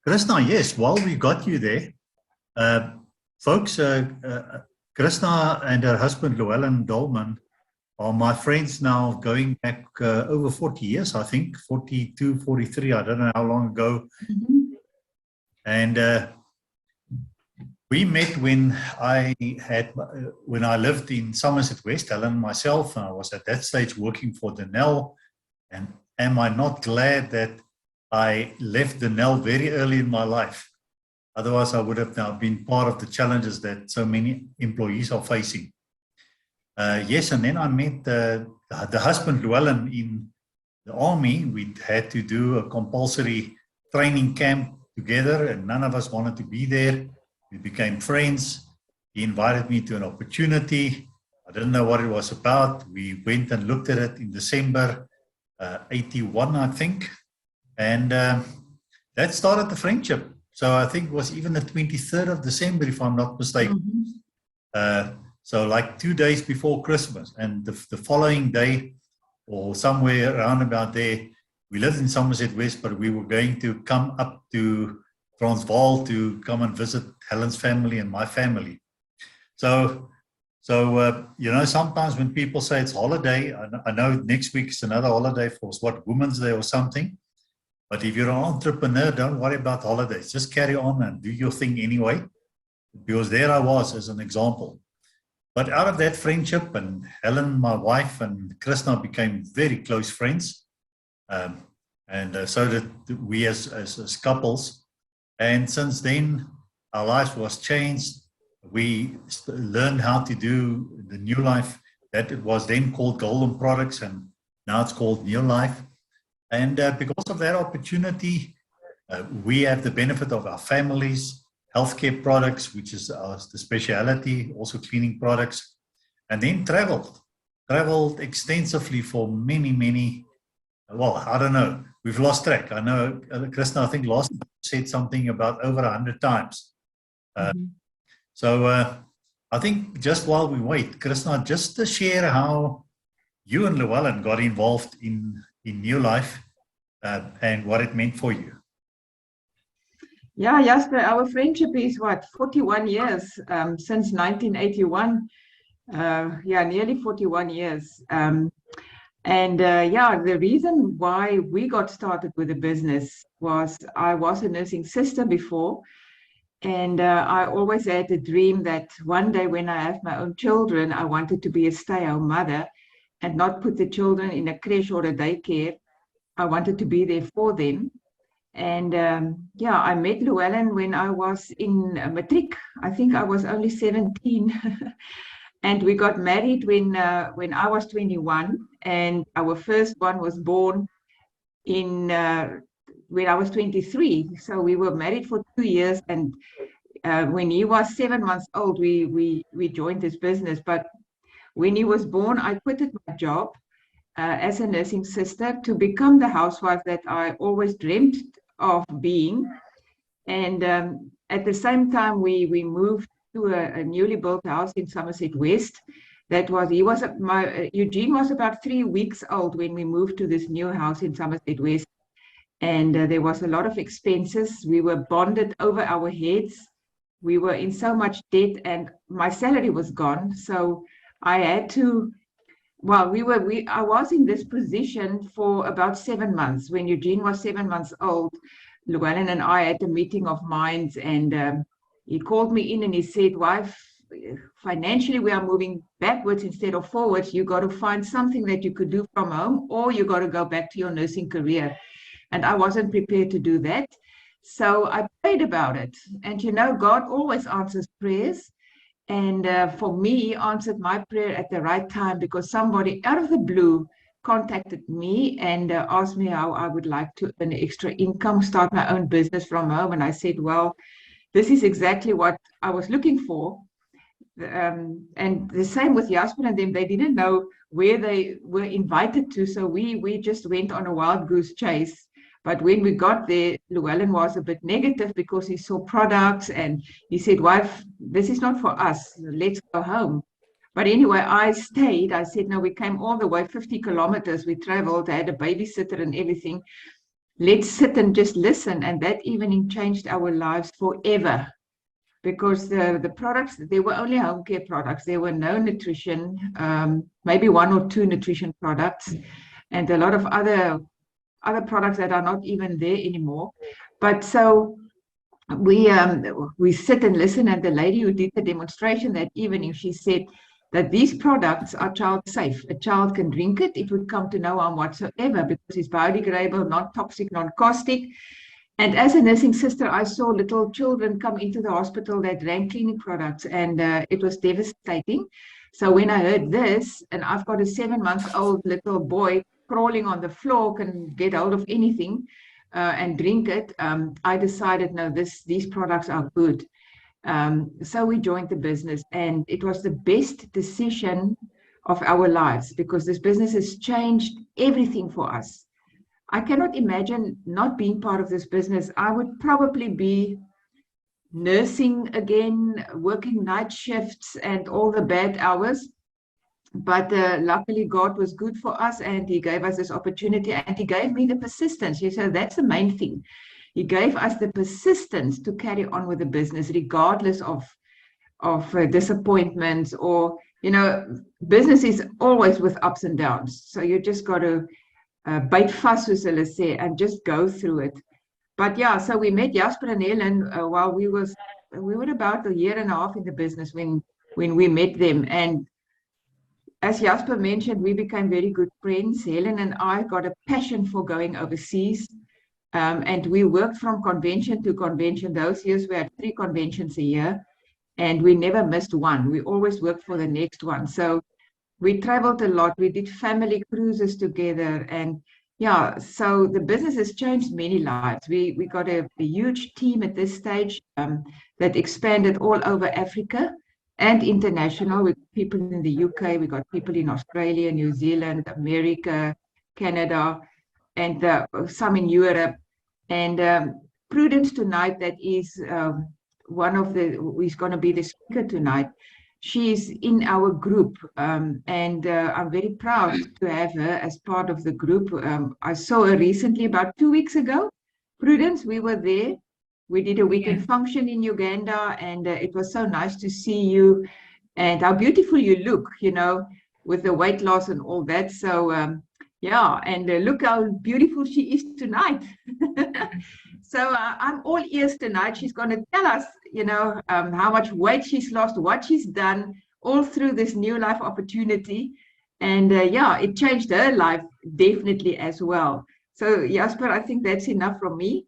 Chrisna, yes, while we got you there, uh, folks, Chrisna and her husband, Llewellyn Dollman, are my friends now going back over 40 years, I think, 42, 43, I don't know how long ago. Mhm. And we met when when I lived in Somerset West, Helen myself, and I was at that stage working for Denel. And am I not glad that I left Denel very early in my life? Otherwise, I would have now been part of the challenges that so many employees are facing. Yes, and then I met the husband, Llewellyn, in the army. We had to do a compulsory training camp together, and none of us wanted to be there. We became friends. He invited me to an opportunity. I didn't know what it was about. We went and looked at it in December 81, I think. And that started the friendship. So I think it was even the 23rd of December, if I'm not mistaken. Mhm. So like 2 days before Christmas. And the following day, or somewhere around about there, we lived in Somerset West, but we were going to come up to Transvaal to come and visit Helen's family and my family. So sometimes when people say it's holiday, I know next week is another holiday for what, Women's Day or something. But if you're an entrepreneur, don't worry about holidays. Just carry on and do your thing anyway. Because there I was as an example. But out of that friendship, and Helen, my wife, and Chrisna became very close friends. And so did we as couples. And since then, our lives was changed. We learned how to do the NeoLife. That it was then called Golden Products, and now it's called NeoLife. And because of that opportunity, we have the benefit of our families, healthcare products, which is the speciality, also cleaning products, and then traveled extensively for many, well, I don't know, we've lost track. I know, Chrisna, I think last time said something about over 100 times. So I think just while we wait, Chrisna, just to share how you and Llewellyn got involved in NeoLife and what it meant for you. Yeah, Jasper, our friendship is what, 41 years, since 1981. Yeah, nearly 41 years. Yeah, the reason why we got started with the business was I was a nursing sister before, and I always had a dream that one day when I have my own children, I wanted to be a stay-at-home mother and not put the children in a creche or a daycare. I wanted to be there for them. And yeah, I met Llewellyn when I was in matric. I think I was only 17. And we got married when I was 21. And our first one was born in when I was 23. So we were married for 2 years. And when he was 7 months old, we joined this business. But when he was born, I quitted my job as a nursing sister to become the housewife that I always dreamt of being. And at the same time, we moved to a newly built house in Somerset West. Eugene was about 3 weeks old when we moved to this new house in Somerset West. And there was a lot of expenses. We were bonded over our heads. We were in so much debt, and my salary was gone. So I had to, well, I was in this position for about 7 months. When Eugene was 7 months old, Llewellyn and I had a meeting of minds, and he called me in and he said, wife, financially we are moving backwards instead of forwards. You got to find something that you could do from home, or you got to go back to your nursing career. And I wasn't prepared to do that. So I prayed about it. And God always answers prayers. And for me, he answered my prayer at the right time, because somebody out of the blue contacted me and asked me how I would like to earn extra income, start my own business from home. And I said, well, this is exactly what I was looking for. And the same with Jasper and them. They didn't know where they were invited to. So we just went on a wild goose chase. But when we got there, Llewellyn was a bit negative because he saw products and he said, wife, this is not for us. Let's go home. But anyway, I stayed. I said, no, we came all the way 50 kilometers. We traveled. I had a babysitter and everything. let's sit and just listen. And that evening changed our lives forever. Because the products, they were only home care products. There were no nutrition, maybe 1 or 2 nutrition products, and a lot of other products that are not even there anymore. But so we sit and listen, and the lady who did the demonstration that evening, she said that these products are child safe. A child can drink it, it would come to no harm whatsoever because it's biodegradable, non-toxic, non-caustic. And as a nursing sister, I saw little children come into the hospital that drank cleaning products, and it was devastating. So when I heard this, and I've got a 7-month-old little boy crawling on the floor, can get hold of anything and drink it, I decided, no, these products are good. So we joined the business, and it was the best decision of our lives because this business has changed everything for us. I cannot imagine not being part of this business. I would probably be nursing again, working night shifts and all the bad hours. But luckily, God was good for us, and He gave us this opportunity, and He gave me the persistence. So that's the main thing. He gave us the persistence to carry on with the business, regardless of disappointments, or business is always with ups and downs. So you just got to byt vas, soos hulle sê, and just go through it. But yeah, so we met Jasper and Helen while we were about 1.5 years in the business when we met them. And as Jasper mentioned, we became very good friends. Helen and I got a passion for going overseas. And we worked from convention to convention. Those years we had 3 conventions a year, and we never missed one. We always worked for the next one. So we traveled a lot. We did family cruises together. And yeah, so the business has changed many lives. We got a huge team at this stage that expanded all over Africa and international. We got people in the UK, we got people in Australia, New Zealand, America, Canada, and some in Europe. And Prudence tonight, that is who's going to be the speaker tonight. She's in our group, and I'm very proud to have her as part of the group. I saw her recently, about 2 weeks ago. Prudence, we were there. We did a weekend function in Uganda, and it was so nice to see you and how beautiful you look, with the weight loss and all that. So, yeah, and look how beautiful she is tonight. So I'm all ears tonight. She's going to tell us, how much weight she's lost, what she's done, all through this NeoLife opportunity. And yeah, it changed her life definitely as well. So Jasper, I think that's enough from me.